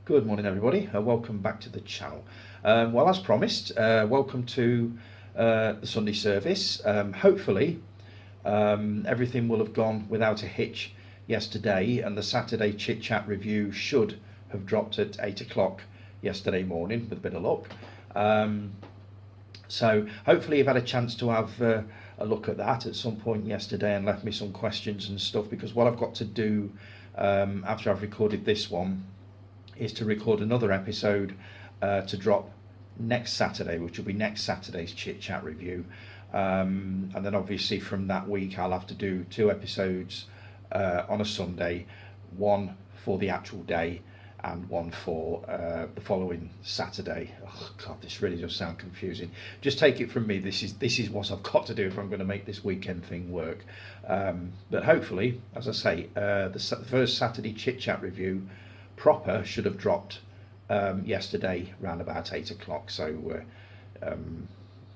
Good morning, everybody. Welcome back to the channel. Well, as promised, welcome to the Sunday service. Hopefully, everything will have gone without a hitch yesterday, and the Saturday chit chat review should have dropped at 8 o'clock yesterday morning with a bit of luck. So hopefully you've had a chance to have a look at that at some point yesterday and left me some questions and stuff, because what I've got to do after I've recorded this one is to record another episode to drop next Saturday, which will be next Saturday's chit chat review, and then obviously from that week I'll have to do 2 episodes on a Sunday, one for the actual day and one for the following Saturday. Oh God, this really does sound confusing. Just take it from me, this is what I've got to do if I'm going to make this weekend thing work. But hopefully, as I say, the first Saturday chit chat review proper should have dropped yesterday around about 8 o'clock. So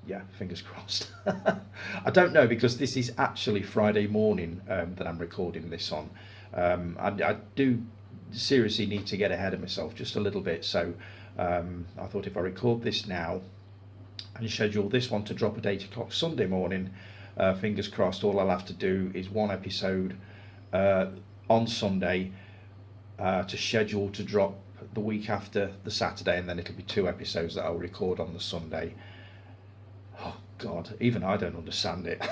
yeah, fingers crossed. I don't know, because this is actually Friday morning that I'm recording this on. I do seriously need to get ahead of myself just a little bit, so I thought if I record this now and schedule this one to drop at 8 o'clock Sunday morning, fingers crossed, all I'll have to do is one episode on Sunday to schedule to drop the week after the Saturday, and then it'll be 2 episodes that I'll record on the Sunday. Oh God, even I don't understand it.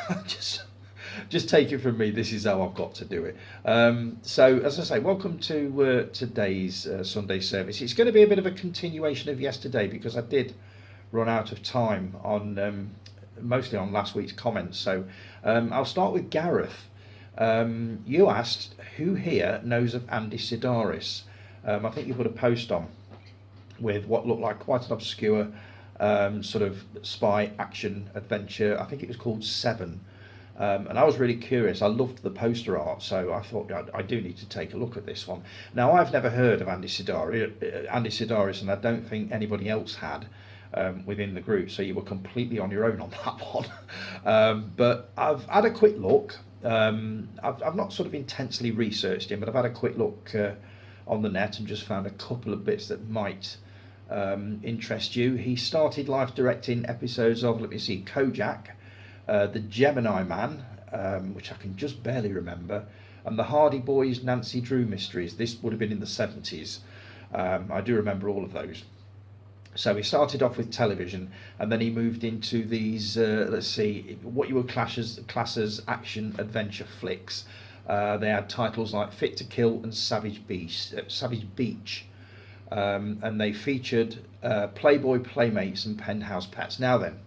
just take it from me, this is how I've got to do it. So as I say, welcome to today's Sunday service. It's going to be a bit of a continuation of yesterday, because I did run out of time on mostly on last week's comments. So I'll start with Gareth. You asked who here knows of Andy Sidaris. I think you put a post on with what looked like quite an obscure sort of spy action adventure. I think it was called Seven. And I was really curious. I loved the poster art, so I thought I do need to take a look at this one. Now, I've never heard of Andy Sidaris, and I don't think anybody else had within the group, so you were completely on your own on that one. But I've had a quick look. I've not sort of intensely researched him, but I've had a quick look on the net and just found a couple of bits that might interest you. He started live directing episodes of, let me see, Kojak, The Gemini Man, which I can just barely remember, and the Hardy Boys Nancy Drew mysteries. This would have been in the 70s. I do remember all of those. So he started off with television, and then he moved into these, let's see, what you would class as action adventure flicks. They had titles like Fit to Kill and Savage Beach. And they featured Playboy Playmates and Penthouse Pets. Now then,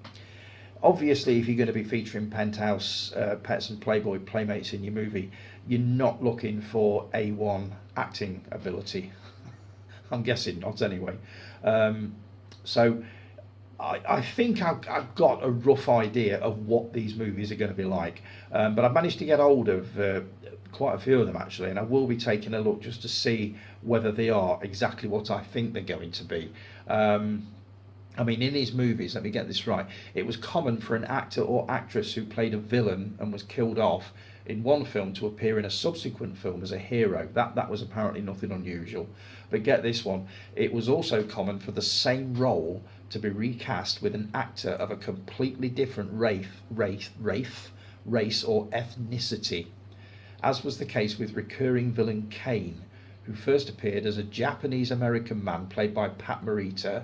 obviously, if you're going to be featuring Penthouse Pets and Playboy Playmates in your movie, you're not looking for A1 acting ability. I'm guessing not, anyway. So I think I've got a rough idea of what these movies are going to be like. But I've managed to get hold of quite a few of them, actually, and I will be taking a look just to see whether they are exactly what I think they're going to be. I mean, in these movies, let me get this right, it was common for an actor or actress who played a villain and was killed off in one film to appear in a subsequent film as a hero. That was apparently nothing unusual. But get this one, it was also common for the same role to be recast with an actor of a completely different race or ethnicity, as was the case with recurring villain Kane, who first appeared as a Japanese-American man played by Pat Morita,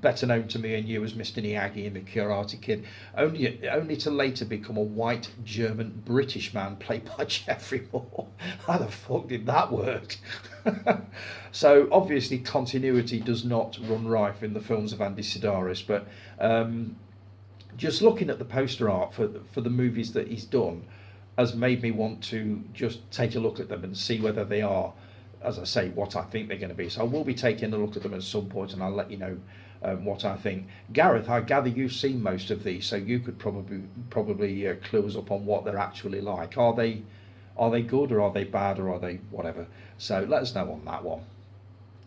better known to me and you as Mr. Miyagi in The Karate Kid, only to later become a white German British man played by Jeffrey Moore. How the fuck did that work? So obviously continuity does not run rife in the films of Andy Sidaris, but just looking at the poster art for the movies that he's done has made me want to just take a look at them and see whether they are, as I say, what I think they're going to be. So I will be taking a look at them at some point, and I'll let you know what I think. Gareth, I gather you've seen most of these, so you could probably clue us up on what they're actually like. Are they good, or are they bad, or are they whatever? So let us know on that one.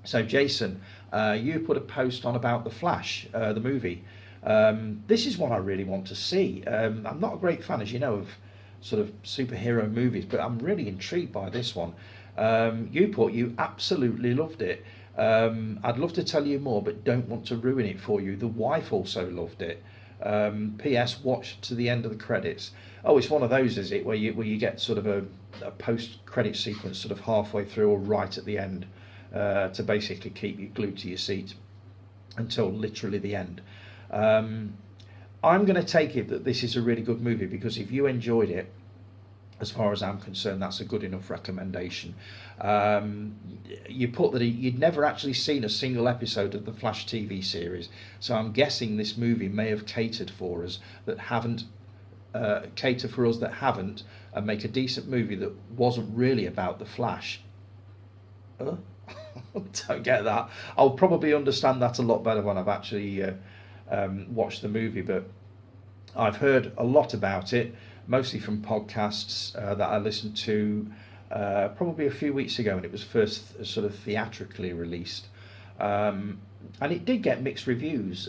So Jason, you put a post on about The Flash, the movie. This is one I really want to see. I'm not a great fan, as you know, of sort of superhero movies, but I'm really intrigued by this one. You put you absolutely loved it. I'd love to tell you more, but don't want to ruin it for you. The wife also loved it. P.S. Watch to the end of the credits. Oh, it's one of those, is it, where you get sort of a post-credit sequence sort of halfway through or right at the end, to basically keep you glued to your seat until literally the end. I'm going to take it that this is a really good movie, because if you enjoyed it, as far as I'm concerned, that's a good enough recommendation. You put that you'd never actually seen a single episode of the Flash TV series, so I'm guessing this movie may have catered for us that haven't, and make a decent movie that wasn't really about the Flash. Don't get that. I'll probably understand that a lot better when I've actually watched the movie, but I've heard a lot about it, mostly from podcasts that I listened to probably a few weeks ago when it was first sort of theatrically released. And it did get mixed reviews,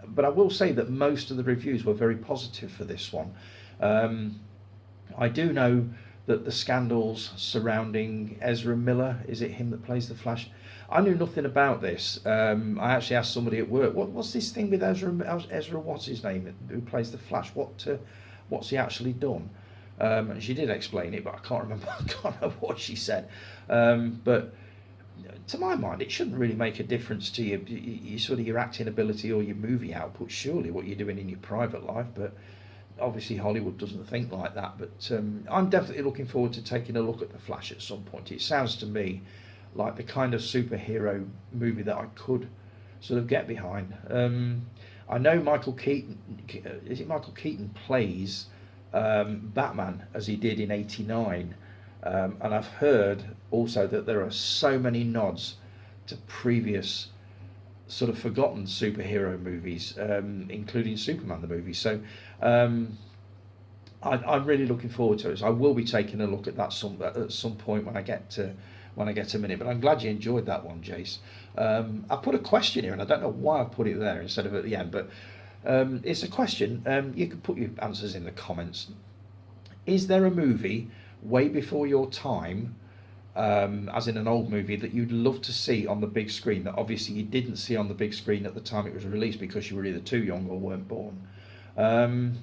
but I will say that most of the reviews were very positive for this one. I do know that the scandals surrounding Ezra Miller, is it him that plays the Flash? I knew nothing about this. I actually asked somebody at work, what's this thing with Ezra, what's his name, who plays the Flash? What's he actually done? And she did explain it, but I can't remember what she said. But to my mind, it shouldn't really make a difference to you sort of your acting ability or your movie output, surely, what you're doing in your private life. But obviously Hollywood doesn't think like that. But I'm definitely looking forward to taking a look at The Flash at some point. It sounds to me like the kind of superhero movie that I could sort of get behind. I know Michael Keaton, is it Michael Keaton, plays Batman as he did in '89. And I've heard also that there are so many nods to previous sort of forgotten superhero movies, including Superman the movie. So I'm really looking forward to it. So I will be taking a look at that at some point when I get a minute. But I'm glad you enjoyed that one, Jace. I put a question here, and I don't know why I put it there instead of at the end, but it's a question. You can put your answers in the comments. Is there a movie way before your time, as in an old movie, that you'd love to see on the big screen that obviously you didn't see on the big screen at the time it was released because you were either too young or weren't born?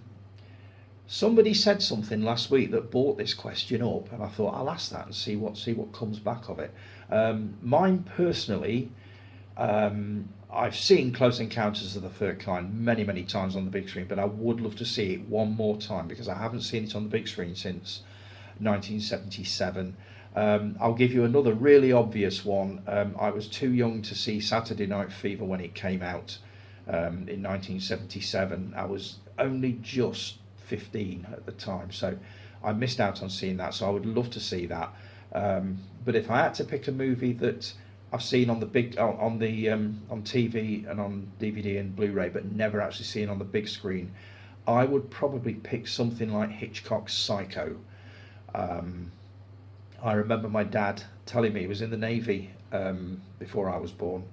Somebody said something last week that brought this question up, and I thought I'll ask that and see what comes back of it. Mine personally, I've seen Close Encounters of the Third Kind many times on the big screen, but I would love to see it one more time because I haven't seen it on the big screen since 1977. I'll give you another really obvious one. I was too young to see Saturday Night Fever when it came out in 1977. I was only just 15 at the time, so I missed out on seeing that, so I would love to see that. But if I had to pick a movie that I've seen on TV and on DVD and Blu-ray but never actually seen on the big screen, I would probably pick something like Hitchcock's Psycho. I remember my dad telling me he was in the Navy before I was born,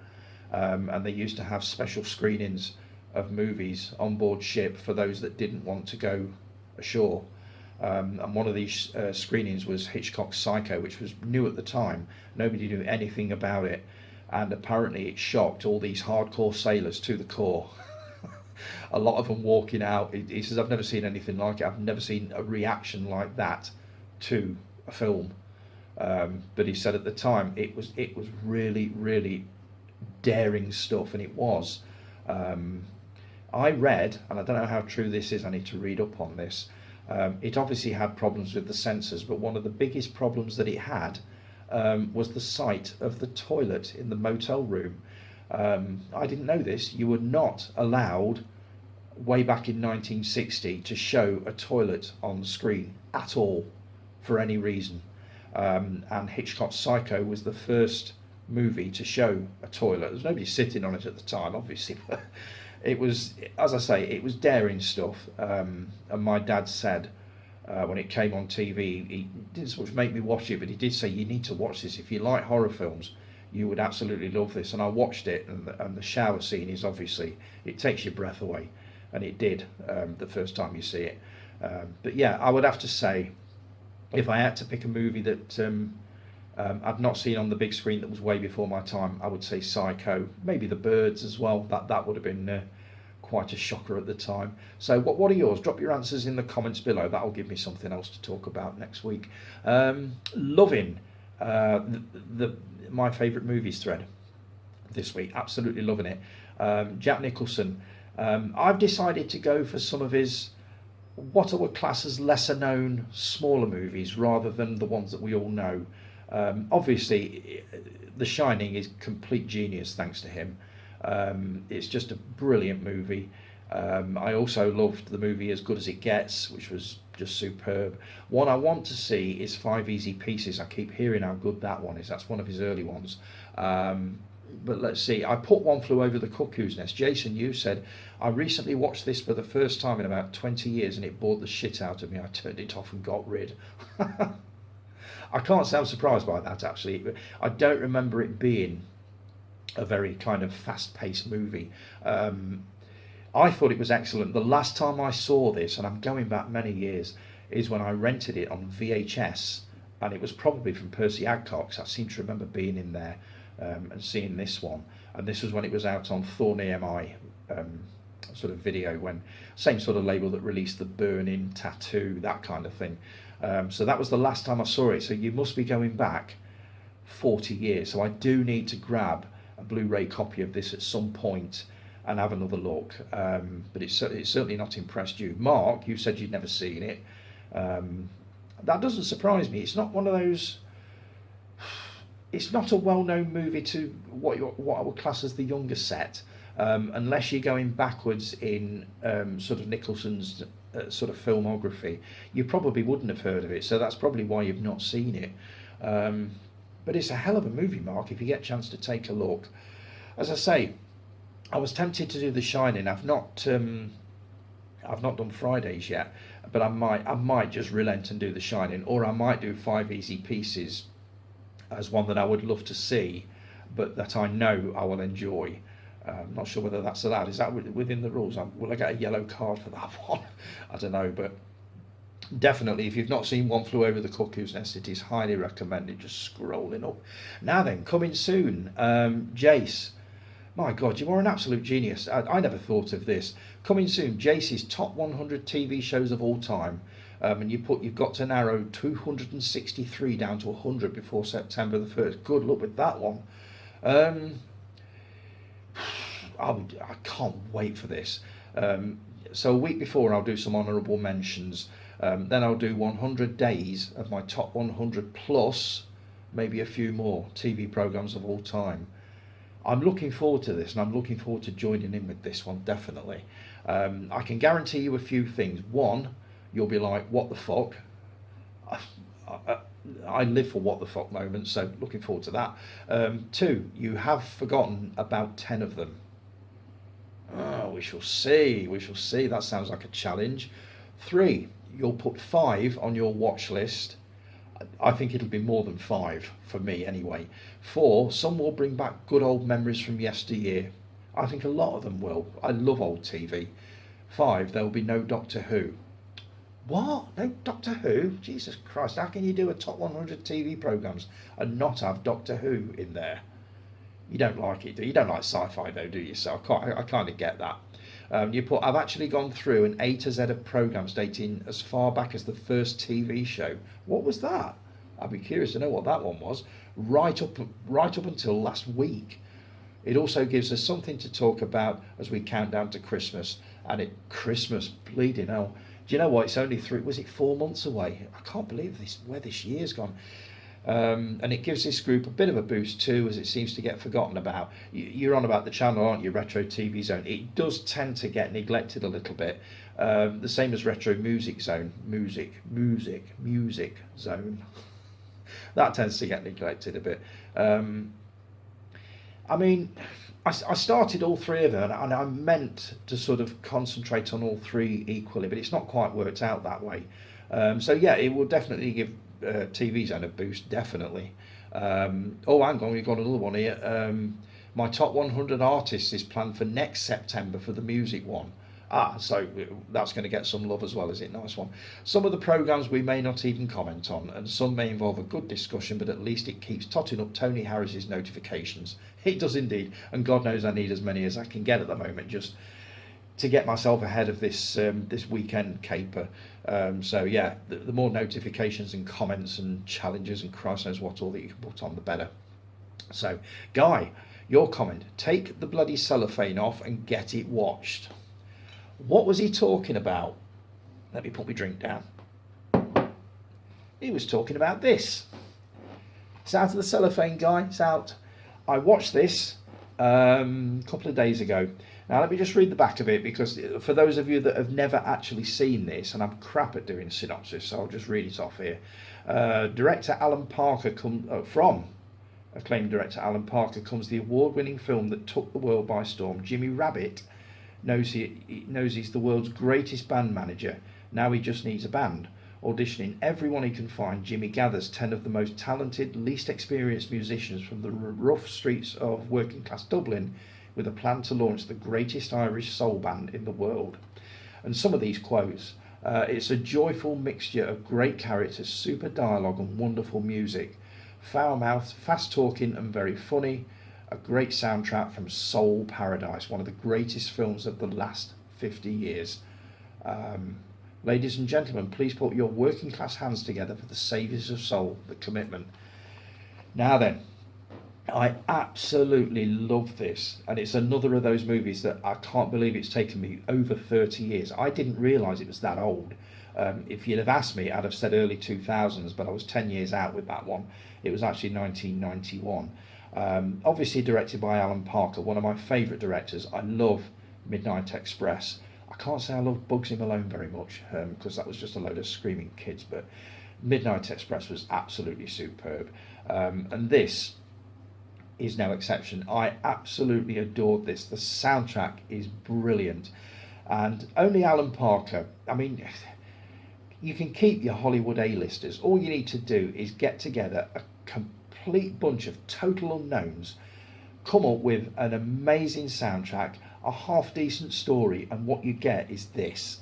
and they used to have special screenings of movies on board ship for those that didn't want to go ashore. And one of these screenings was Hitchcock's Psycho, which was new at the time. Nobody knew anything about it, and apparently it shocked all these hardcore sailors to the core. A lot of them walking out. He says, I've never seen anything like it. I've never seen a reaction like that to a film. But he said at the time it was really daring stuff, and it was. I read, and I don't know how true this is, I need to read up on this. It obviously had problems with the censors, but one of the biggest problems that it had was the sight of the toilet in the motel room. I didn't know this. You were not allowed, way back in 1960, to show a toilet on the screen at all, for any reason. And Hitchcock's Psycho was the first movie to show a toilet. There was nobody sitting on it at the time, obviously, but it was, as I say, it was daring stuff. And my dad said when it came on TV, he didn't so much make me watch it, but he did say, you need to watch this. If you like horror films, you would absolutely love this. And I watched it, and the shower scene is obviously, it takes your breath away, and it did the first time you see it. But yeah, I would have to say, if I had to pick a movie that I've not seen on the big screen that was way before my time. I would say Psycho, maybe The Birds as well. That would have been quite a shocker at the time. So what are yours? Drop your answers in the comments below. That'll give me something else to talk about next week. Loving my favourite movies thread this week. Absolutely loving it. Jack Nicholson. I've decided to go for some of his what I would class as lesser known, smaller movies rather than the ones that we all know. Obviously, The Shining is complete genius thanks to him. It's just a brilliant movie. I also loved the movie As Good As It Gets, which was just superb. One I want to see is Five Easy Pieces. I keep hearing how good that one is. That's one of his early ones. But let's see. I put One Flew Over the Cuckoo's Nest. Jason, you said, I recently watched this for the first time in about 20 years and it bored the shit out of me. I turned it off and got rid. I can't say I'm surprised by that, actually. I don't remember it being a very kind of fast-paced movie. I thought it was excellent. The last time I saw this, and I'm going back many years, is when I rented it on VHS, and it was probably from Percy Adcock's. I seem to remember being in there and seeing this one, and this was when it was out on Thorn EMI sort of video, when same sort of label that released The Burning, Tattoo, that kind of thing. So that was the last time I saw it. So you must be going back 40 years. So I do need to grab a Blu-ray copy of this at some point and have another look. But it's certainly not impressed you. Mark, you said you'd never seen it. That doesn't surprise me. It's not one of those. It's not a well-known movie to what I would class as the younger set, unless you're going backwards in sort of Nicholson's sort of filmography. You probably wouldn't have heard of it, so that's probably why you've not seen it. But it's a hell of a movie, Mark, if you get a chance to take a look. As I say, I was tempted to do The Shining. I've not done Fridays yet, but I might just relent and do The Shining, or I might do Five Easy Pieces as one that I would love to see, but that I know I will enjoy. I'm not sure whether that's allowed. Is that within the rules? Will I get a yellow card for that one? I don't know, but definitely, if you've not seen One Flew Over the Cuckoo's Nest, it is highly recommended. Just scrolling up. Now then, coming soon, Jace. My God, you are an absolute genius. I never thought of this. Coming soon, Jace's top 100 TV shows of all time. And you've got to narrow 263 down to 100 before September the 1st. Good luck with that one. I can't wait for this. So a week before, I'll do some honourable mentions. Then I'll do 100 days of my top 100 plus maybe a few more TV programmes of all time. I'm looking forward to this, and I'm looking forward to joining in with this one, definitely. I can guarantee you a few things. One, you'll be like, what the fuck? I live for what the fuck moments, so looking forward to that. Two, you have forgotten about 10 of them. Oh, we shall see. That sounds like a challenge. Three, you'll put 5 on your watch list. I think it'll be more than 5 for me anyway. 4, some will bring back good old memories from yesteryear. I think a lot of them will. I love old TV. 5, there will be no Doctor Who. What? No Doctor Who? Jesus Christ, how can you do a top 100 TV programmes and not have Doctor Who in there? You don't like it, do you? You don't like sci-fi though, do you? So I kind of get that. You put, I've actually gone through an A to Z of programmes dating as far back as the first TV show. What was that? I'd be curious to know what that one was. Right up until last week. It also gives us something to talk about as we count down to Christmas. And Christmas, bleeding hell. Do you know what? It's only 4 months away? I can't believe where this year's gone. And it gives this group a bit of a boost too, as it seems to get forgotten about. You're on about the channel, aren't you? Retro TV Zone. It does tend to get neglected a little bit. The same as Retro Music Zone. Music Zone. That tends to get neglected a bit. I mean, I started all 3 of them, and I meant to sort of concentrate on all 3 equally, but it's not quite worked out that way. So yeah, it will definitely give TV Zone a boost, definitely. Oh, hang on, we've got another one here. My top 100 artists is planned for next September for the music one. So that's going to get some love as well, is it? Nice one. Some of the programmes we may not even comment on, and some may involve a good discussion, but at least it keeps totting up Tony Harris's notifications. It does indeed, and God knows I need as many as I can get at the moment, just to get myself ahead of this this weekend caper. So yeah, the more notifications and comments and challenges and Christ knows what all that you can put on, the better. So, Guy, your comment: take the bloody cellophane off and get it watched. What was he talking about? Let me put my drink down. He was talking about this. It's out of the cellophane, Guy. It's out. I watched this a couple of days ago. Now let me just read the back of it, because for those of you that have never actually seen this, and I'm crap at doing synopsis, so I'll just read it off here. Director Alan Parker from acclaimed director Alan Parker comes the award-winning film that took the world by storm. Jimmy Rabbit knows he's the world's greatest band manager. Now he just needs a band. Auditioning everyone he can find, Jimmy gathers 10 of the most talented, least experienced musicians from the rough streets of working class Dublin, with a plan to launch the greatest Irish soul band in the world. And some of these quotes: it's a joyful mixture of great characters, super dialogue and wonderful music. Foul-mouthed, fast-talking and very funny. A great soundtrack from Soul Paradise, one of the greatest films of the last 50 years. Ladies and gentlemen, please put your working class hands together for the Saviours of Soul, The Commitment. Now then, I absolutely love this, and it's another of those movies that I can't believe it's taken me over 30 years. I didn't realise it was that old. If you'd have asked me, I'd have said early 2000s, but I was 10 years out with that one. It was actually 1991. Obviously directed by Alan Parker, one of my favourite directors. I love Midnight Express. I can't say I love Bugsy Malone very much, because that was just a load of screaming kids, but Midnight Express was absolutely superb. And this is no exception. I absolutely adored this. The soundtrack is brilliant, and only Alan Parker. I mean, you can keep your Hollywood A-listers. All you need to do is get together a complete bunch of total unknowns, come up with an amazing soundtrack, a half-decent story, and what you get is this.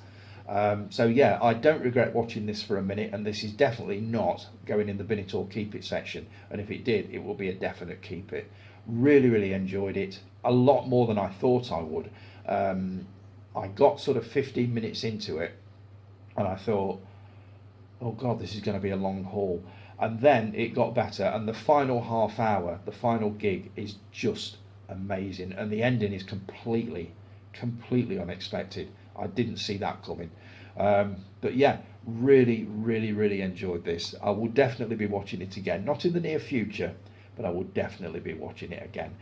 So yeah, I don't regret watching this for a minute, and this is definitely not going in the bin it or keep it section, and if it did, it will be a definite keep it. Really enjoyed it, a lot more than I thought I would. I got sort of 15 minutes into it and I thought, oh god, this is going to be a long haul, and then it got better, and the final half hour, the final gig, is just amazing, and the ending is completely unexpected. I didn't see that coming. But yeah, really enjoyed this. I will definitely be watching it again, not in the near future, but I will definitely be watching it again.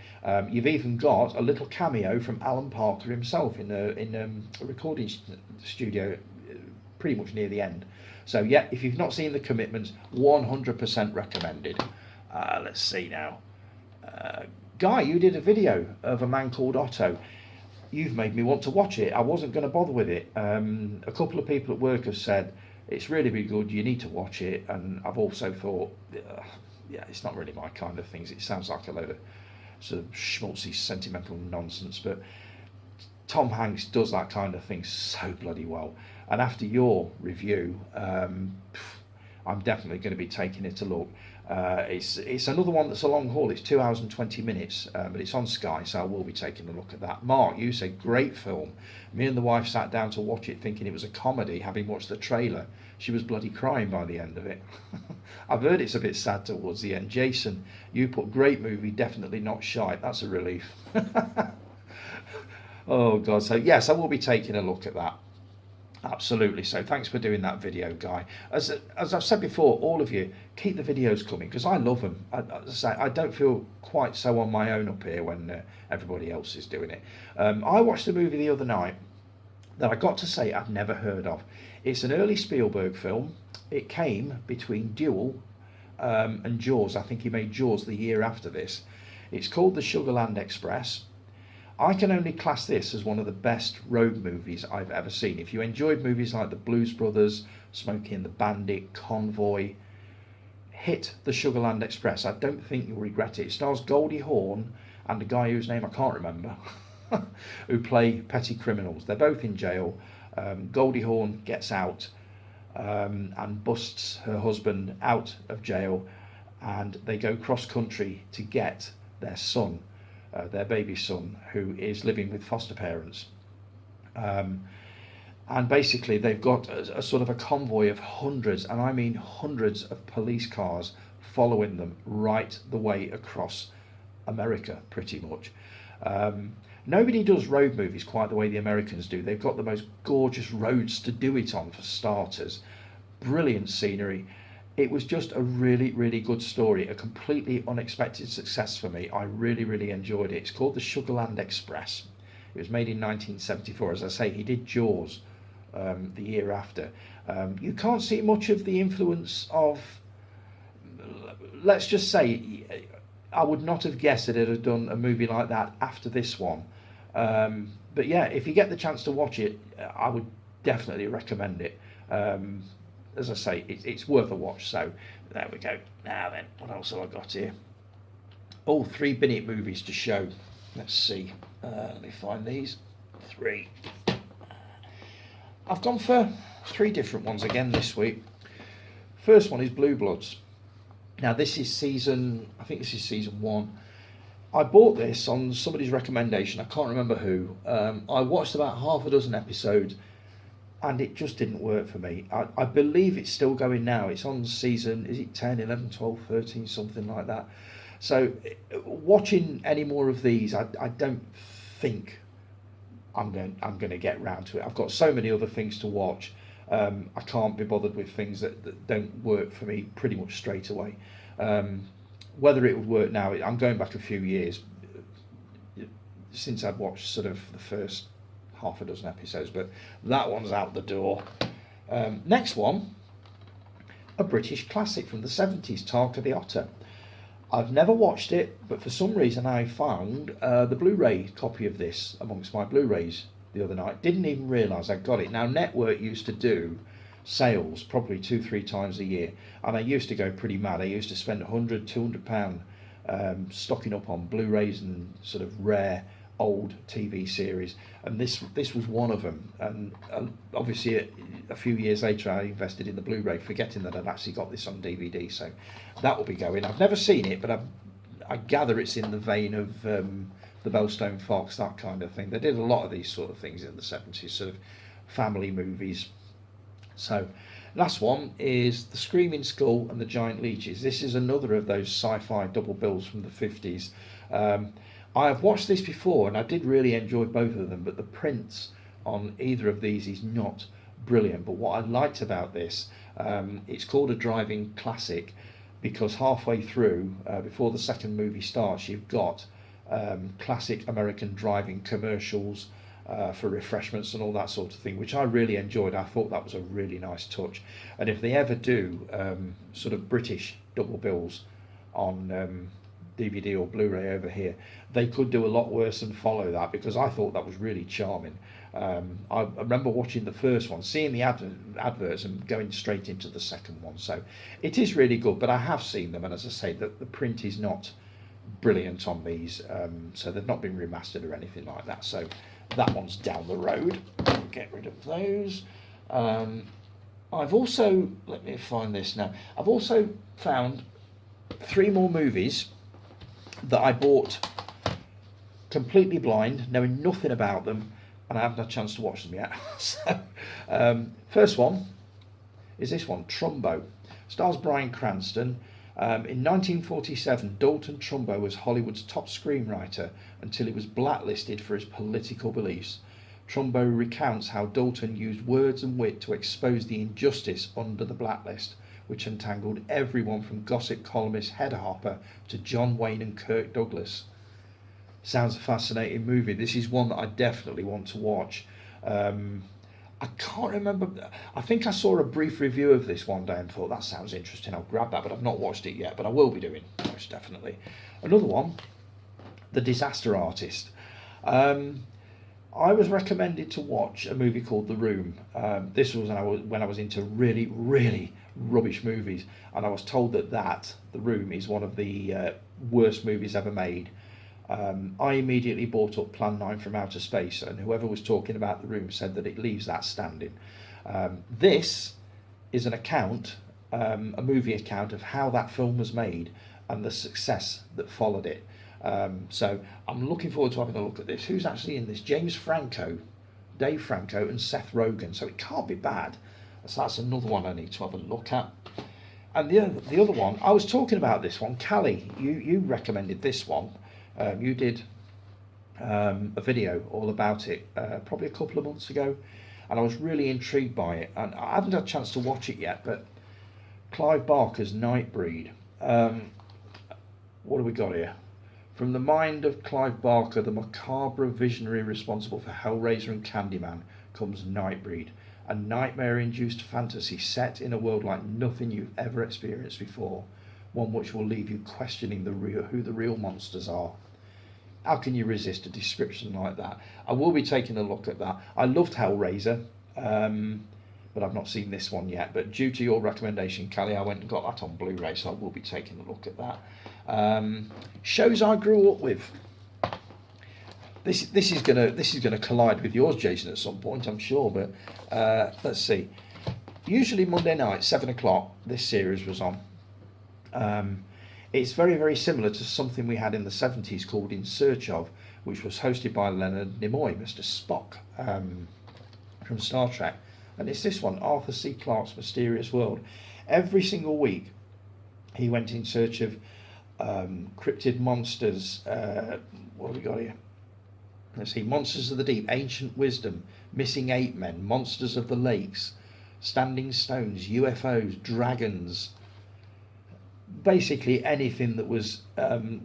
You've even got a little cameo from Alan Parker himself in a recording studio pretty much near the end. So yeah, if you've not seen The Commitments, 100% recommended. Let's see now. Guy, you did a video of A Man Called Otto. You've made me want to watch it. I wasn't going to bother with it. A couple of people at work have said it's really good, you need to watch it, and I've also thought, yeah, it's not really my kind of things. It sounds like a load of sort of schmaltzy sentimental nonsense, but Tom Hanks does that kind of thing so bloody well. And after your review, I'm definitely going to be taking it a look. It's another one that's a long haul. It's 2 hours and 20 minutes, but it's on Sky, so I will be taking a look at that. Mark, you said great film. Me and the wife sat down to watch it thinking it was a comedy, having watched the trailer. She was bloody crying by the end of it. I've heard it's a bit sad towards the end. Jason, you put great movie, definitely not shite. That's a relief. Oh god, so yes, I will be taking a look at that. Absolutely. So thanks for doing that video, Guy. As I've said before, all of you, keep the videos coming, because I love them. I don't feel quite so on my own up here when everybody else is doing it. I watched a movie the other night that I got to say I've never heard of. It's an early Spielberg film. It came between Duel and Jaws. I think he made Jaws the year after this. It's called The Sugarland Express. I can only class this as one of the best road movies I've ever seen. If you enjoyed movies like The Blues Brothers, Smokey and the Bandit, Convoy, hit The Sugarland Express. I don't think you'll regret it. It stars Goldie Hawn and a guy whose name I can't remember. who play petty criminals. They're both in jail. Goldie Hawn gets out and busts her husband out of jail, and they go cross country to get their son, their baby son, who is living with foster parents. And basically they've got a sort of a convoy of hundreds, and I mean hundreds, of police cars following them right the way across America, pretty much. Nobody does road movies quite the way the Americans do. They've got the most gorgeous roads to do it on, for starters. Brilliant scenery. It was just a really, really good story, a completely unexpected success for me. I really, really enjoyed it. It's called the Sugarland Express. It was made in 1974. As I say, he did Jaws the year after. You can't see much of the influence of, let's just say, I would not have guessed that it had done a movie like that after this one. But yeah, if you get the chance to watch it, I would definitely recommend it. As I say, it's worth a watch. So there we go. Now then, what else have I got here? Oh, 3-minute movies to show. Let's see. Let me find these. 3. I've gone for 3 different ones again this week. First one is Blue Bloods. Now this is season 1. I bought this on somebody's recommendation. I can't remember who. I watched about half a dozen episodes, and it just didn't work for me. I believe it's still going now. It's on season, is it 10, 11, 12, 13, something like that. So watching any more of these, I don't think I'm going to get round to it. I've got so many other things to watch. I can't be bothered with things that don't work for me pretty much straight away. Whether it would work now, I'm going back a few years since I'd watched sort of the first half a dozen episodes, but that one's out the door. Next one, a British classic from the 70s, Tarka the Otter. I've never watched it, but for some reason I found the Blu-ray copy of this amongst my Blu-rays the other night. Didn't even realise I got it. Now, Network used to do sales probably 2-3 times a year, and I used to go pretty mad. I used to spend £100-200 stocking up on Blu-rays and sort of rare old TV series, and this was one of them. And obviously a few years later I invested in the Blu-ray, forgetting that I'd actually got this on DVD, so that will be going. I've never seen it, but I gather it's in the vein of the Bellstone Fox, that kind of thing. They did a lot of these sort of things in the 70s, sort of family movies. So last one is The Screaming Skull and the Giant Leeches. This is another of those sci-fi double bills from the 50s. I have watched this before and I did really enjoy both of them, but the prints on either of these is not brilliant. But what I liked about this, it's called a driving classic because halfway through, before the second movie starts, you've got classic American driving commercials for refreshments and all that sort of thing, which I really enjoyed. I thought that was a really nice touch. And if they ever do sort of British double bills on DVD or Blu-ray over here, they could do a lot worse than follow that, because I thought that was really charming. I remember watching the first one, seeing the adverts and going straight into the second one. So it is really good, but I have seen them, and as I say, the print is not brilliant on these, so they've not been remastered or anything like that. So that one's down the road. Get rid of those. I've also, let me find this now, I've also found 3 more movies that I bought completely blind, knowing nothing about them, and I haven't had a chance to watch them yet. So, first one is this one, Trumbo. Stars Bryan Cranston. In 1947, Dalton Trumbo was Hollywood's top screenwriter until he was blacklisted for his political beliefs. Trumbo recounts how Dalton used words and wit to expose the injustice under the blacklist, which entangled everyone from gossip columnist Hedda Hopper to John Wayne and Kirk Douglas. Sounds a fascinating movie. This is one that I definitely want to watch. I can't remember. I think I saw a brief review of this one day and thought, that sounds interesting, I'll grab that, but I've not watched it yet, but I will be doing, most definitely. Another one, The Disaster Artist. I was recommended to watch a movie called The Room. This was when I was into really, really rubbish movies, and I was told that The Room is one of the worst movies ever made. I immediately brought up Plan 9 from Outer Space, and whoever was talking about the room said that it leaves that standing. This is an account, a movie account of how that film was made and the success that followed it. So I'm looking forward to having a look at this. Who's actually in this? James Franco, Dave Franco, and Seth Rogen. So it can't be bad. So that's another one I need to have a look at. And the other one, I was talking about this one. Callie, you recommended this one. You did a video all about it probably a couple of months ago, and I was really intrigued by it. And I haven't had a chance to watch it yet, but Clive Barker's Nightbreed. What have we got here? From the mind of Clive Barker, the macabre visionary responsible for Hellraiser and Candyman, comes Nightbreed, a nightmare-induced fantasy set in a world like nothing you've ever experienced before, one which will leave you questioning who the real monsters are. How can you resist a description like that? I will be taking a look at that. I loved Hellraiser, but I've not seen this one yet. But due to your recommendation, Callie, I went and got that on Blu-ray, so I will be taking a look at that. Shows I grew up with. This is gonna collide with yours, Jason, at some point, I'm sure. But let's see. Usually Monday night, 7 o'clock, this series was on. It's very, very similar to something we had in the 70s called In Search Of, which was hosted by Leonard Nimoy, Mr. Spock, from Star Trek. And it's this one, Arthur C. Clarke's Mysterious World. Every single week, he went in search of cryptid monsters. What have we got here? Let's see, Monsters of the Deep, Ancient Wisdom, Missing Ape Men, Monsters of the Lakes, Standing Stones, UFOs, Dragons. Basically anything that was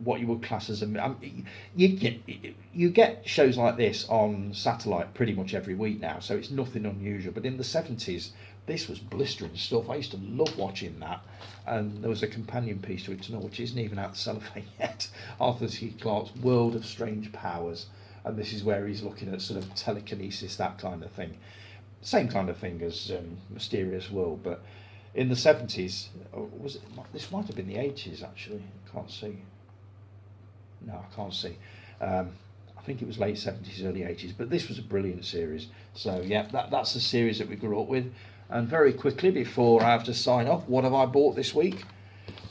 what you would class as you get shows like this on satellite pretty much every week now, so it's nothing unusual. But in the 70s, this was blistering stuff. I used to love watching that, and there was a companion piece to it to know, which isn't even out the cellophane yet. Arthur C. Clarke's World of Strange Powers, and this is where he's looking at sort of telekinesis, that kind of thing. Same kind of thing as Mysterious World, but in the 70s, was it? This might have been the 80s actually. I can't see. No, I can't see. I think it was late 70s, early 80s. But this was a brilliant series. So yeah, that's the series that we grew up with. And very quickly, before I have to sign off, what have I bought this week?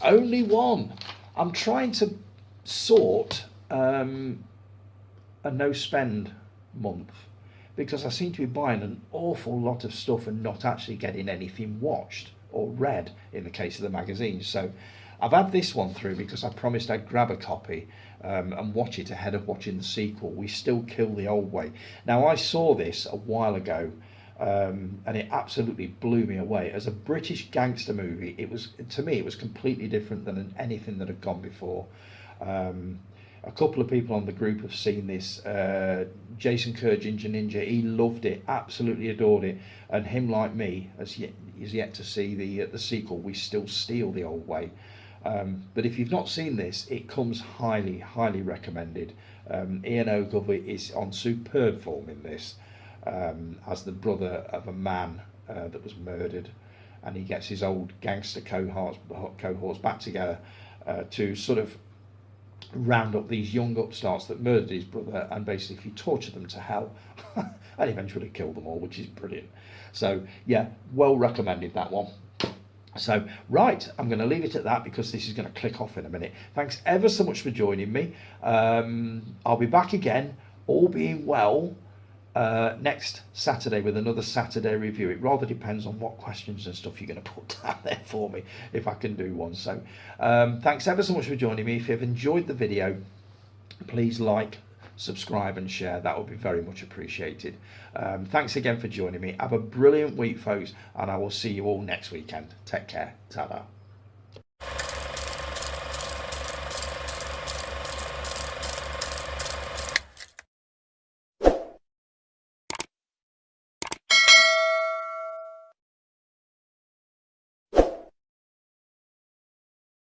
Only one. I'm trying to sort a no-spend month, because I seem to be buying an awful lot of stuff and not actually getting anything watched or read in the case of the magazines. So I've had this one through because I promised I'd grab a copy and watch it ahead of watching the sequel, We Still Kill the Old Way. Now, I saw this a while ago and it absolutely blew me away. As a British gangster movie, to me it was completely different than anything that had gone before. A couple of people on the group have seen this. Jason Kerr, Ginger Ninja, he loved it, absolutely adored it, and him, like me, is yet to see the sequel, We Still Steal the Old Way. But if you've not seen this, it comes highly, highly recommended. Ian Ogilvy is on superb form in this, as the brother of a man that was murdered, and he gets his old gangster cohorts back together to sort of round up these young upstarts that murdered his brother and basically torture them to hell and eventually kill them all, which is brilliant. So yeah, well recommended, that one. So right, I'm going to leave it at that because this is going to click off in a minute. Thanks ever so much for joining me. I'll be back again, all being well, next Saturday with another Saturday review. It rather depends on what questions and stuff you're going to put down there for me, if I can do one. So thanks ever so much for joining me. If you've enjoyed the video, please like, subscribe and share. That would be very much appreciated. Thanks again for joining me. Have a brilliant week, folks, and I will see you all next weekend. Take care. Ta-da.